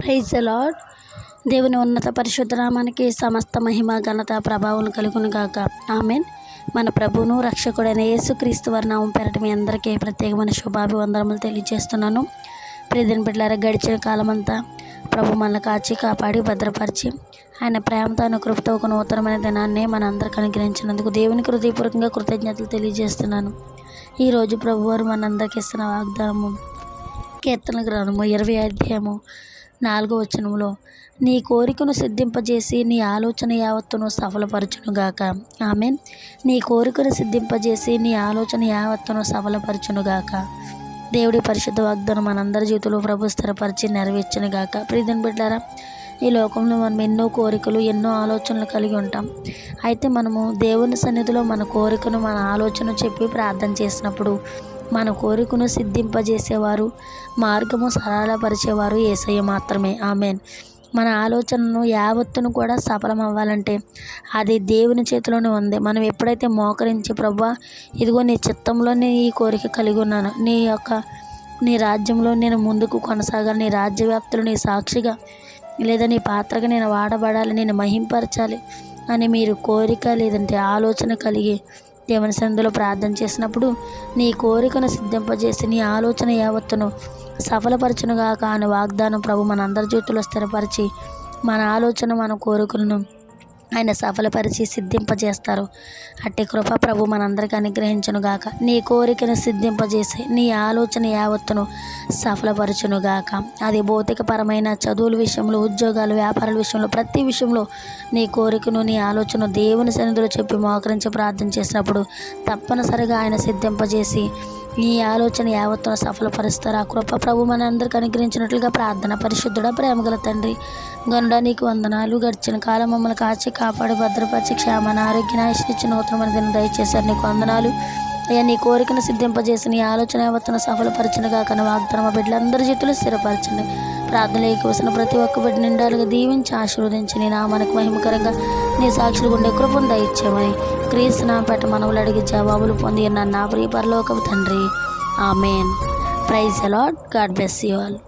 Praise the lord. దేవుని ఉన్నత పరిశుద్ధ నామానికి సమస్త మహిమ ఘనత ప్రభావం కలుగును గాక. ఆమెన్. మన ప్రభువును రక్షకుడైన యేసుక్రీస్తు వారి నామం పేరట మీ అందరికీ ప్రత్యేకమైన శుభాభివందనములు తెలియజేస్తున్నాను. ప్రియమైన బిడ్డలారా, గడిచిన కాలమంతా ప్రభు మనల్ని కాచి కాపాడి భద్రపరిచి ఆయన ప్రేమతో ఆయన కృపతో ఒక నూతనమైన దినాన్ని మన అందరికి అనుగ్రహించినందుకు దేవునికి హృదయపూర్వకంగా కృతజ్ఞతలు తెలియజేస్తున్నాను. ఈరోజు ప్రభువారు మనందరికి ఇస్తున్న వాగ్దానము కీర్తన గ్రంథము 20 అధ్యాయము 4వ వచనములో, నీ కోరికను సిద్ధింపజేసి నీ ఆలోచన యావత్తును సఫలపరచునుగాక. ఆమెన్. నీ కోరికను సిద్ధింపజేసి నీ ఆలోచన యావత్తును సఫలపరచునుగాక. దేవుడి పరిశుద్ధ వాగ్దానం మనందరి జీవితంలో ప్రభు స్థిరపరిచి నెరవేర్చునుగాక. ప్రియమైన బిడ్డలారా, ఈ లోకంలో మనం ఎన్నో కోరికలు ఎన్నో ఆలోచనలు కలిగి ఉంటాం. అయితే మనము దేవుని సన్నిధిలో మన కోరికను మన ఆలోచన చెప్పి ప్రార్థన చేసినప్పుడు మన కోరికను సిద్ధింపజేసేవారు, మార్గము సరళపరిచేవారు యేసయ్య మాత్రమే. ఆమెన్. మన ఆలోచనను యావత్తును కూడా సఫలం అవ్వాలంటే అది దేవుని చేతిలోనే ఉంది. మనం ఎప్పుడైతే మోకరించి, ప్రభువా ఇదిగో నీ చిత్తంలోనే ఈ కోరిక కలిగి ఉన్నాను, నీ రాజ్యంలో నేను ముందుకు కొనసాగాలి, నీ రాజ్యవ్యాప్తులు నీ సాక్షిగా లేదా నీ పాత్రగా నేను వాడబడాలి, నేను మహింపరచాలి అని మీరు కోరిక లేదంటే ఆలోచన కలిగి దేవుని సన్నిధిలో ప్రార్థన చేసినప్పుడు నీ కోరికను సిద్ధింపజేసి నీ ఆలోచన యావత్తును సఫలపరచునుగాక అనే వాగ్దానం ప్రభు మన అందరి జీవితంలో స్థిరపరిచి మన ఆలోచన మన కోరికలను ఆయన సఫలపరిచి సిద్ధింపజేస్తారు. అట్టి కృప ప్రభు మనందరికీ అనుగ్రహించునుగాక. నీ కోరికను సిద్ధింపజేసి నీ ఆలోచన యావత్తును సఫలపరచునుగాక. అది భౌతికపరమైన చదువుల విషయంలో, ఉద్యోగాలు, వ్యాపారాల విషయంలో, ప్రతి విషయంలో నీ కోరికను నీ ఆలోచన దేవుని సన్నిధిలో చెప్పి మోకరించి ప్రార్థన చేసినప్పుడు తప్పనిసరిగా ఆయన సిద్ధింపజేసి నీ ఆలోచన యావత్తును సఫలపరుస్తారు. ఆ కృప ప్రభు మన అందరికి అనుగ్రహించినట్లుగా ప్రార్థన. పరిశుద్ధుడ, ప్రేమగల తండ్రి, గనుడ నీకు వందనాలు. గడిచిన కాలం మమ్మల్ని కాచి కాపాడి భద్రపరిచి క్షేమాన ఆరోగ్యాన్ని ఆశ్రయించి నూతనమైన దినం దయచేశారు. నీకు వందనాలు అయ్యా. నీ కోరికను సిద్ధింపజేసి నీ ఆలోచన యావత్తును సఫలపరచునుగా కన్నా వాగ్దానం మా బిడ్డలందరి జీవితంలో స్థిరపరచండి. ప్రార్థనలోకి వచ్చిన ప్రతి ఒక్క బిడ్డ నిండాలుగా దీవించి ఆశీర్వదించి నీ నామానికి మహిమకరంగా నీ సాక్షులు ఉండే కృపను దయచేయమని క్రీస్తు నామమున పేరట మనవులు అడిగి జవాబులు పొంది నా ప్రియ పరలోకపు తండ్రి. Amen. Praise the Lord. God bless you all.